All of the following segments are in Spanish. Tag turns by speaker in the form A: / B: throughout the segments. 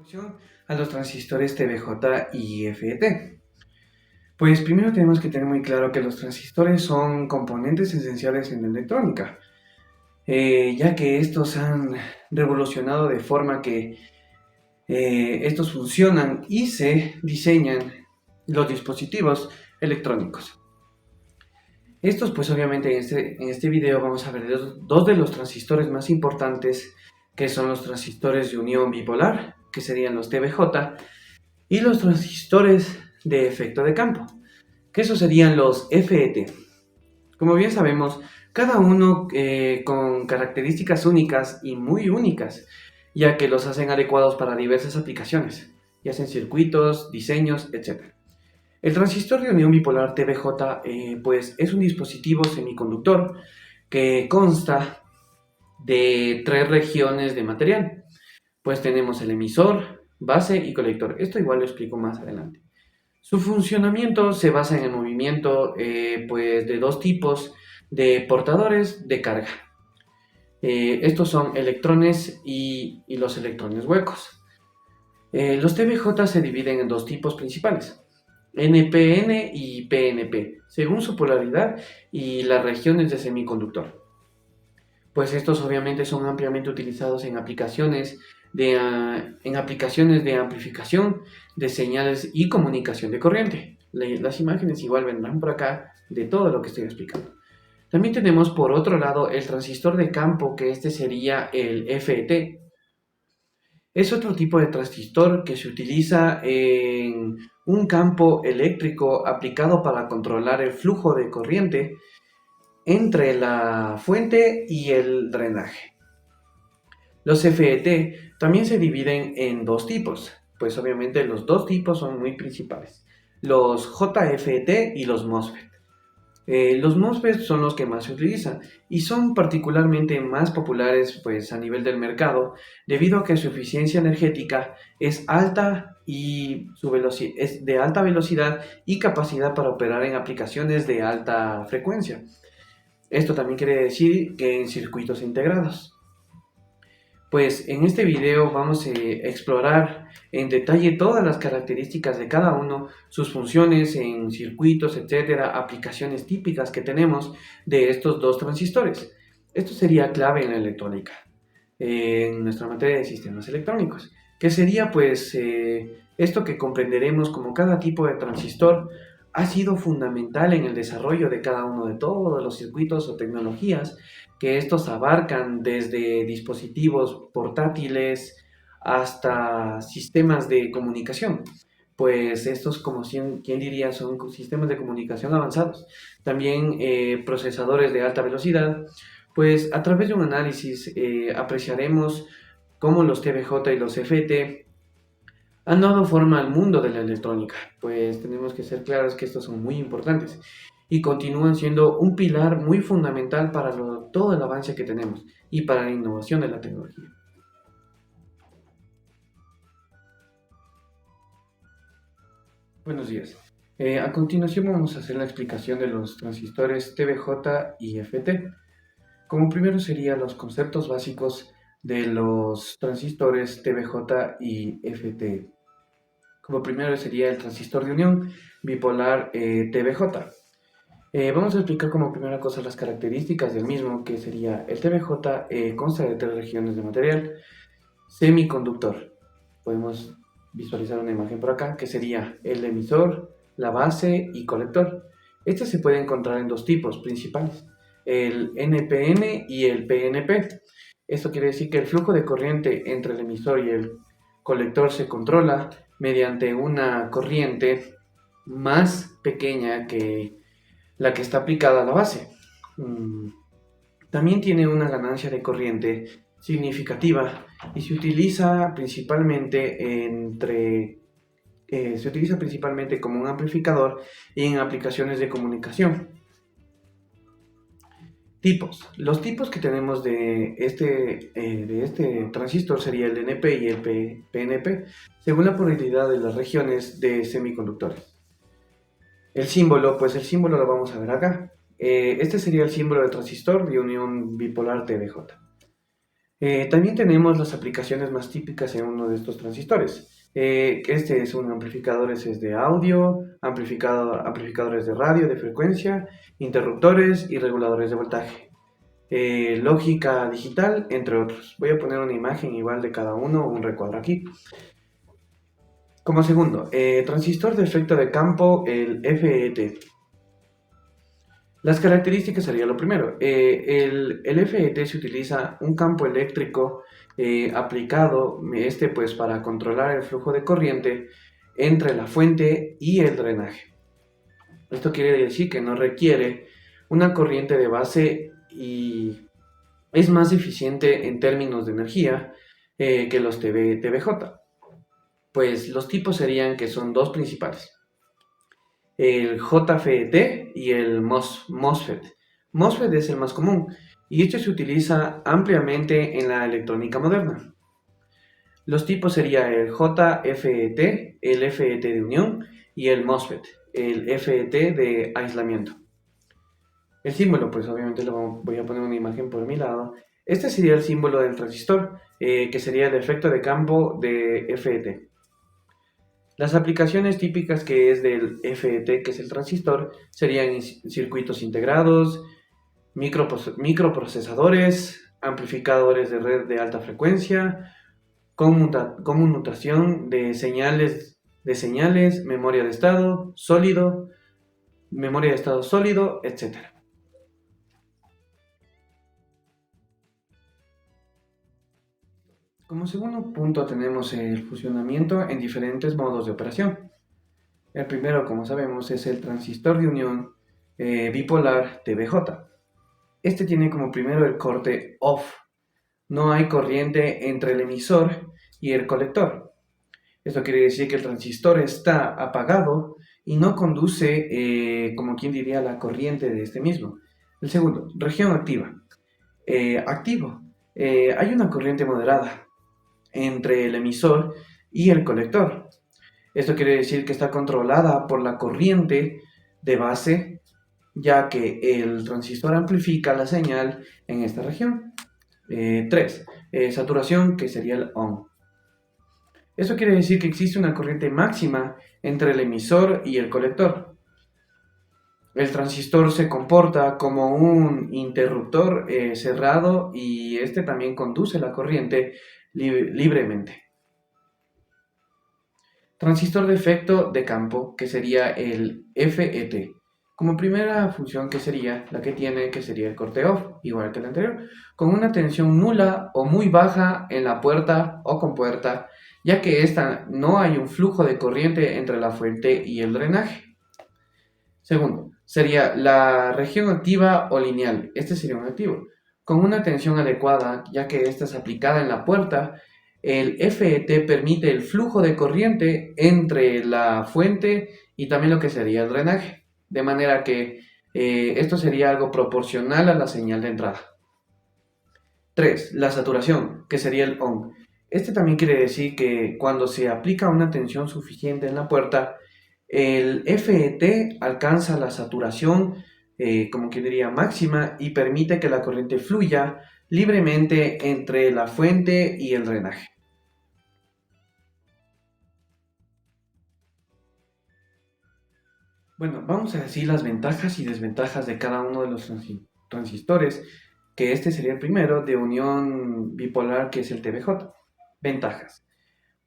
A: Introducción a los transistores TBJ y FET. Pues primero tenemos que tener muy claro que los transistores son componentes esenciales en la electrónica, ya que estos han revolucionado de forma que estos funcionan y se diseñan los dispositivos electrónicos. Estos pues obviamente en este video vamos a ver dos de los transistores más importantes, que son los transistores de unión bipolar, que serían los TBJ, y los transistores de efecto de campo, que esos serían los FET. Como bien sabemos, cada uno con características únicas y muy únicas, ya que los hacen adecuados para diversas aplicaciones, ya sean circuitos, diseños, etc. El transistor de unión bipolar TBJ pues es un dispositivo semiconductor que consta de tres regiones de material. Pues tenemos el emisor, base y colector. Esto igual lo explico más adelante. Su funcionamiento se basa en el movimiento pues de dos tipos de portadores de carga. Estos son electrones y los electrones huecos. Los TBJ se dividen en dos tipos principales: NPN y PNP, según su polaridad y las regiones de semiconductor. Pues estos obviamente son ampliamente utilizados en aplicaciones de amplificación de señales y comunicación de corriente. Las imágenes igual vendrán por acá de todo lo que estoy explicando. También tenemos por otro lado el transistor de campo, que este sería el FET. Es otro tipo de transistor que se utiliza en un campo eléctrico aplicado para controlar el flujo de corriente entre la fuente y el drenaje. Los FET también se dividen en dos tipos, pues obviamente los dos tipos son muy principales: los JFET y los MOSFET. Los MOSFET son los que más se utilizan y son particularmente más populares pues a nivel del mercado, debido a que su eficiencia energética es alta y es de alta velocidad y capacidad para operar en aplicaciones de alta frecuencia. Esto también quiere decir que en circuitos integrados. Pues en este video vamos a explorar en detalle todas las características de cada uno, sus funciones en circuitos, etcétera, aplicaciones típicas que tenemos de estos dos transistores. Esto sería clave en la electrónica, en nuestra materia de sistemas electrónicos, que sería pues esto que comprenderemos como cada tipo de transistor ha sido fundamental en el desarrollo de cada uno de todos los circuitos o tecnologías, que estos abarcan desde dispositivos portátiles hasta sistemas de comunicación. Pues estos, como quien diría, son sistemas de comunicación avanzados. También procesadores de alta velocidad. Pues a través de un análisis apreciaremos cómo los TBJ y los FET han dado forma al mundo de la electrónica. Pues tenemos que ser claros que estos son muy importantes y continúan siendo un pilar muy fundamental para todo el avance que tenemos y para la innovación de la tecnología. Buenos días. A continuación vamos a hacer la explicación de los transistores TBJ y FET. Como primero serían los conceptos básicos de los transistores TBJ y FET. Como primero sería el transistor de unión bipolar TBJ. Vamos a explicar como primera cosa las características del mismo, que sería el TBJ consta de tres regiones de material semiconductor. Podemos visualizar una imagen por acá, que sería el emisor, la base y colector. Este se puede encontrar en dos tipos principales: el NPN y el PNP. Esto quiere decir que el flujo de corriente entre el emisor y el colector se controla mediante una corriente más pequeña que la que está aplicada a la base. También tiene una ganancia de corriente significativa y se utiliza principalmente como un amplificador y en aplicaciones de comunicación. Tipos. Los tipos que tenemos de este transistor sería el NP y el PNP, según la polaridad de las regiones de semiconductores. El símbolo lo vamos a ver acá. Este sería el símbolo del transistor de unión bipolar TBJ. También tenemos las aplicaciones más típicas en uno de estos transistores. Este es un amplificadores de audio, amplificadores de radio, de frecuencia, interruptores y reguladores de voltaje. Lógica digital, entre otros. Voy a poner una imagen igual de cada uno, un recuadro aquí. Como segundo, transistor de efecto de campo, el FET. Las características sería lo primero. El FET se utiliza un campo eléctrico aplicado, pues para controlar el flujo de corriente entre la fuente y el drenaje. Esto quiere decir que no requiere una corriente de base y es más eficiente en términos de energía que los TVJ. Pues los tipos serían que son dos principales. El JFET y el MOSFET. MOSFET es el más común y este se utiliza ampliamente en la electrónica moderna. Los tipos serían el JFET, el FET de unión y el MOSFET, el FET de aislamiento. El símbolo, pues obviamente lo voy a poner una imagen por mi lado. Este sería el símbolo del transistor, que sería el efecto de campo de FET. Las aplicaciones típicas que es del FET, que es el transistor, serían circuitos integrados, microprocesadores, amplificadores de red de alta frecuencia, conmutación de señales, memoria de estado sólido, etc. Como segundo punto tenemos el funcionamiento en diferentes modos de operación. El primero, como sabemos, es el transistor de unión bipolar TVJ. Este tiene como primero el corte off. No hay corriente entre el emisor y el colector. Esto quiere decir que el transistor está apagado y no conduce, como quien diría, la corriente de este mismo. El segundo, región activa. Activo. Hay una corriente moderada entre el emisor y el colector. Esto quiere decir que está controlada por la corriente de base, ya que el transistor amplifica la señal en esta región. 3. Saturación, que sería el ON. Esto quiere decir que existe una corriente máxima entre el emisor y el colector. El transistor se comporta como un interruptor cerrado y este también conduce la corriente libremente. Transistor de efecto de campo, que sería el FET. Como primera función que sería la que tiene, que sería el corte off, igual que el anterior, con una tensión nula o muy baja en la puerta o compuerta, ya que esta no hay un flujo de corriente entre la fuente y el drenaje. Segundo, sería la región activa o lineal. Este sería un activo, con una tensión adecuada, ya que esta es aplicada en la puerta. El FET permite el flujo de corriente entre la fuente y también lo que sería el drenaje, de manera que esto sería algo proporcional a la señal de entrada. 3. La saturación, que sería el ON. Este también quiere decir que cuando se aplica una tensión suficiente en la puerta, el FET alcanza la saturación, como que diría, máxima y permite que la corriente fluya libremente entre la fuente y el drenaje. Bueno, vamos a decir las ventajas y desventajas de cada uno de los transistores, que este sería el primero de unión bipolar, que es el TVJ. Ventajas.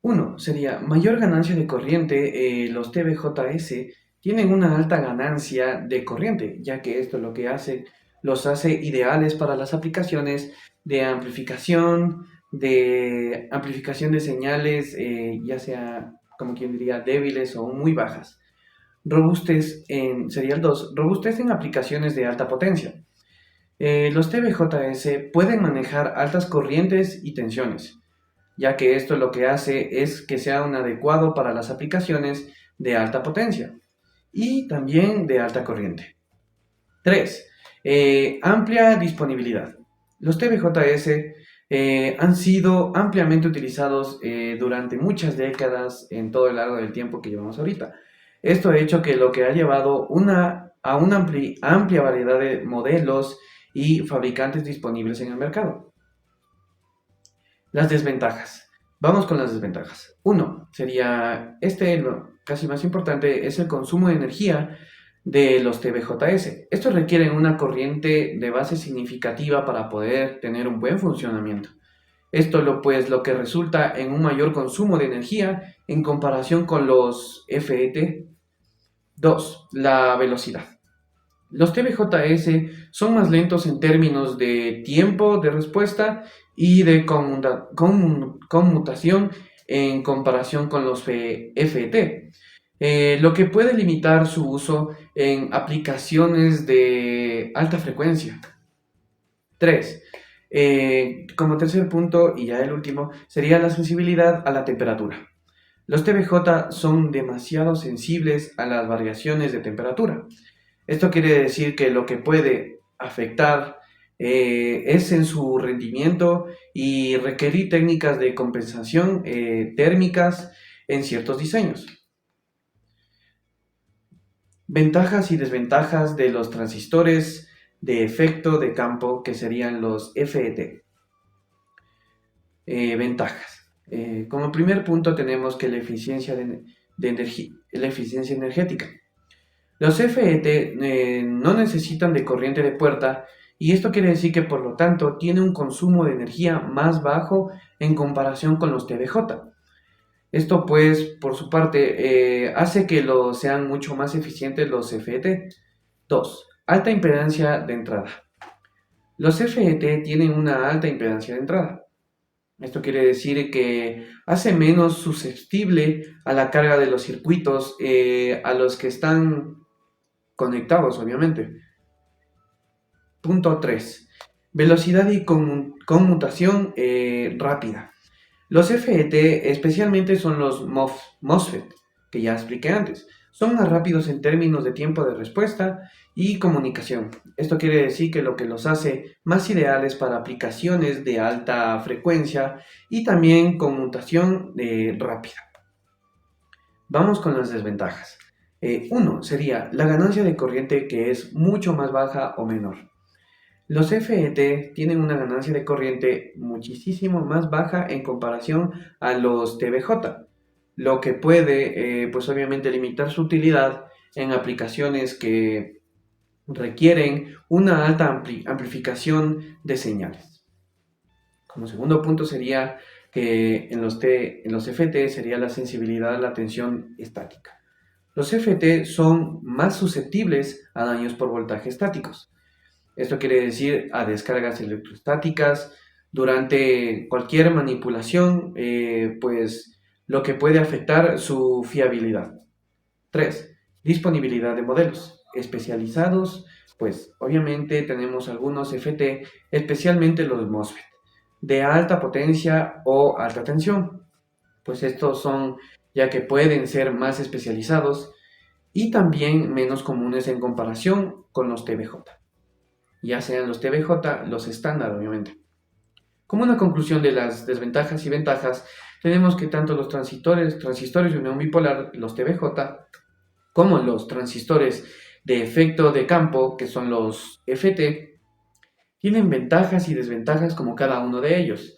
A: 1. Sería mayor ganancia de corriente. Los TVJS tienen una alta ganancia de corriente, ya que esto lo que hace, los hace ideales para las aplicaciones de amplificación de señales, ya sea, como quien diría, débiles o muy bajas. Sería el 2, robustez en aplicaciones de alta potencia. Los TVJS pueden manejar altas corrientes y tensiones, ya que esto lo que hace es que sea un adecuado para las aplicaciones de alta potencia y también de alta corriente. 3. Amplia disponibilidad. Los TVJS han sido ampliamente utilizados durante muchas décadas en todo el largo del tiempo que llevamos ahorita. Esto ha hecho que lo que ha llevado a una amplia variedad de modelos y fabricantes disponibles en el mercado. Las desventajas. Vamos con las desventajas. Uno sería, casi más importante, es el consumo de energía de los TBJS. Estos requieren una corriente de base significativa para poder tener un buen funcionamiento. Esto lo que resulta en un mayor consumo de energía en comparación con los FET. 2. La velocidad. Los TBJS son más lentos en términos de tiempo de respuesta y de conmutación en comparación con los FET, lo que puede limitar su uso en aplicaciones de alta frecuencia. 3. Como tercer punto, y ya el último, sería la sensibilidad a la temperatura. Los TBJ son demasiado sensibles a las variaciones de temperatura. Esto quiere decir que lo que puede afectar es en su rendimiento y requerir técnicas de compensación térmicas en ciertos diseños. Ventajas y desventajas de los transistores de efecto de campo, que serían los FET. Ventajas. Como primer punto tenemos que la eficiencia la eficiencia energética. Los FET no necesitan de corriente de puerta y esto quiere decir que por lo tanto tiene un consumo de energía más bajo en comparación con los TBJ. Esto pues por su parte hace que sean mucho más eficientes los FET. 2. Alta impedancia de entrada. Los FET tienen una alta impedancia de entrada. Esto quiere decir que hace menos susceptible a la carga de los circuitos a los que están conectados, obviamente. Punto 3. Velocidad y conmutación rápida. Los FET especialmente son los MOSFET, que ya expliqué antes. Son más rápidos en términos de tiempo de respuesta y comunicación. Esto quiere decir que lo que los hace más ideales para aplicaciones de alta frecuencia y también conmutación rápida. Vamos con las desventajas. Uno sería la ganancia de corriente, que es mucho más baja o menor. Los FET tienen una ganancia de corriente muchísimo más baja en comparación a los TBJ, lo que puede, pues obviamente, limitar su utilidad en aplicaciones que requieren una alta amplificación de señales. Como segundo punto sería que en los FT sería la sensibilidad a la tensión estática. Los FT son más susceptibles a daños por voltaje estáticos. Esto quiere decir a descargas electrostáticas durante cualquier manipulación, pues lo que puede afectar su fiabilidad. 3. Disponibilidad de modelos especializados. Pues obviamente tenemos algunos FT, especialmente los MOSFET, de alta potencia o alta tensión. Pues estos son ya que pueden ser más especializados y también menos comunes en comparación con los TBJ, ya sean los TBJ, los estándar, obviamente. Como una conclusión de las desventajas y ventajas, tenemos que tanto los transistores de unión bipolar, los TBJ, como los transistores de efecto de campo, que son los FT, tienen ventajas y desventajas como cada uno de ellos,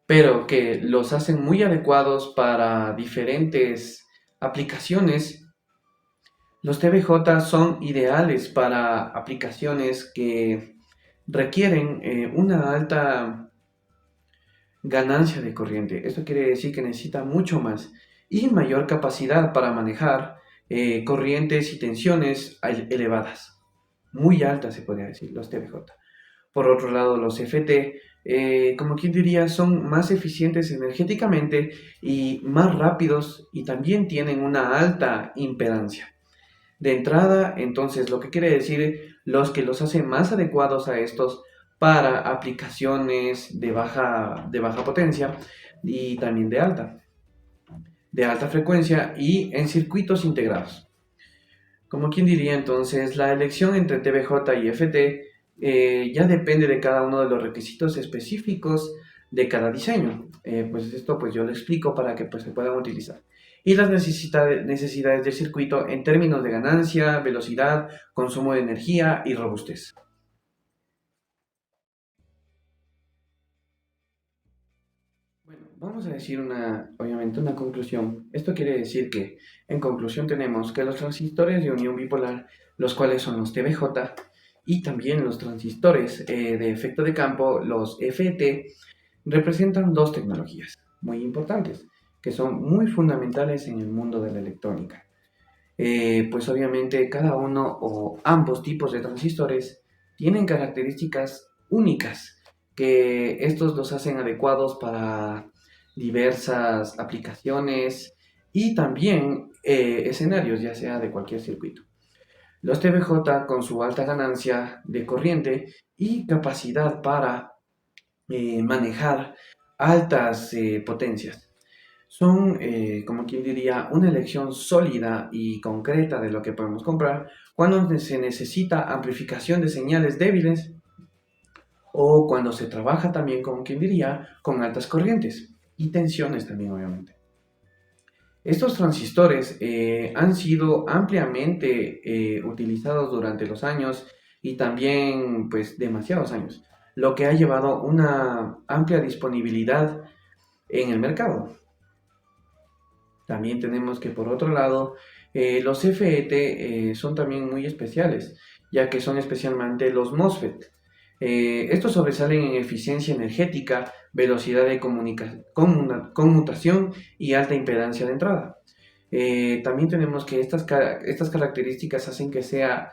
A: pero que los hacen muy adecuados para diferentes aplicaciones. Los TBJ son ideales para aplicaciones que requieren una alta ganancia de corriente. Esto quiere decir que necesita mucho más y mayor capacidad para manejar corrientes y tensiones elevadas, muy altas se podría decir, los TBJ. Por otro lado, los FT, como quien diría, son más eficientes energéticamente y más rápidos y también tienen una alta impedancia. De entrada, entonces, lo que quiere decir los que los hacen más adecuados a estos para aplicaciones de baja potencia y también de alta frecuencia y en circuitos integrados. Como quien diría entonces, la elección entre TBJ y FT ya depende de cada uno de los requisitos específicos de cada diseño. Pues esto pues yo lo explico para que pues se puedan utilizar. Y las necesidades del circuito en términos de ganancia, velocidad, consumo de energía y robustez. Vamos a decir obviamente una conclusión. Esto quiere decir que, en conclusión, tenemos que los transistores de unión bipolar, los cuales son los TBJ, y también los transistores de efecto de campo, los FET, representan dos tecnologías muy importantes, que son muy fundamentales en el mundo de la electrónica. Pues obviamente cada uno o ambos tipos de transistores tienen características únicas que estos los hacen adecuados para diversas aplicaciones y también escenarios, ya sea de cualquier circuito. Los TBJ, con su alta ganancia de corriente y capacidad para manejar altas potencias, son, como quien diría, una elección sólida y concreta de lo que podemos comprar cuando se necesita amplificación de señales débiles o cuando se trabaja también, como quien diría, con altas corrientes y tensiones también, obviamente. Estos transistores han sido ampliamente utilizados durante los años y también, pues, demasiados años, lo que ha llevado una amplia disponibilidad en el mercado. También tenemos que, por otro lado, los FET son también muy especiales, ya que son especialmente los MOSFET. Estos sobresalen en eficiencia energética, velocidad de conmutación y alta impedancia de entrada. También tenemos que estas características hacen que sean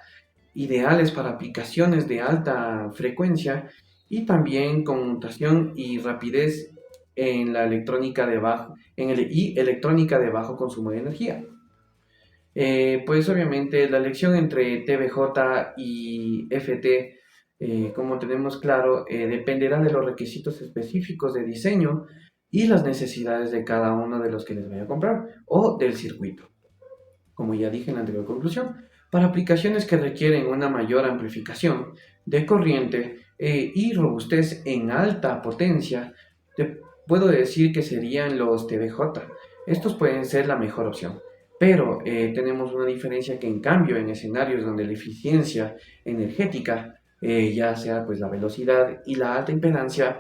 A: ideales para aplicaciones de alta frecuencia y también conmutación y rapidez en la electrónica de electrónica de bajo consumo de energía. Pues obviamente la elección entre TBJ y FT, como tenemos claro, dependerá de los requisitos específicos de diseño y las necesidades de cada uno de los que les vaya a comprar o del circuito. Como ya dije en la anterior conclusión, para aplicaciones que requieren una mayor amplificación de corriente y robustez en alta potencia, te puedo decir que serían los TBJ. Estos pueden ser la mejor opción, pero tenemos una diferencia que, en cambio, en escenarios donde la eficiencia energética, ya sea pues la velocidad y la alta impedancia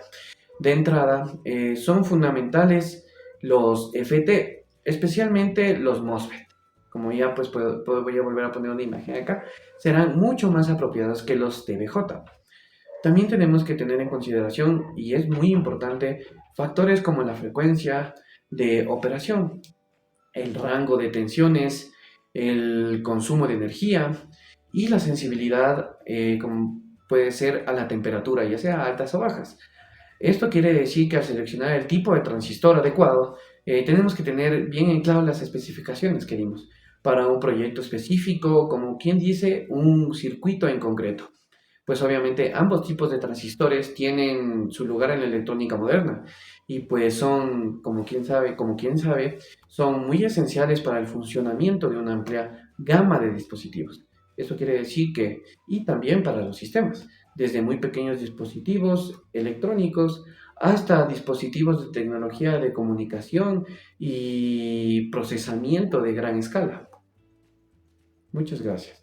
A: de entrada, son fundamentales los FT, especialmente los MOSFET. Como ya pues voy a volver a poner una imagen acá, serán mucho más apropiados que los TBJ. También tenemos que tener en consideración, y es muy importante, factores como la frecuencia de operación, el rango de tensiones, el consumo de energía y la sensibilidad, como puede ser a la temperatura, ya sea altas o bajas. Esto quiere decir que al seleccionar el tipo de transistor adecuado, tenemos que tener bien en claro las especificaciones que dimos para un proyecto específico, como quien dice, un circuito en concreto. Pues obviamente ambos tipos de transistores tienen su lugar en la electrónica moderna y pues son, como quien sabe, son muy esenciales para el funcionamiento de una amplia gama de dispositivos. Esto quiere decir que, y también para los sistemas, desde muy pequeños dispositivos electrónicos hasta dispositivos de tecnología de comunicación y procesamiento de gran escala. Muchas gracias.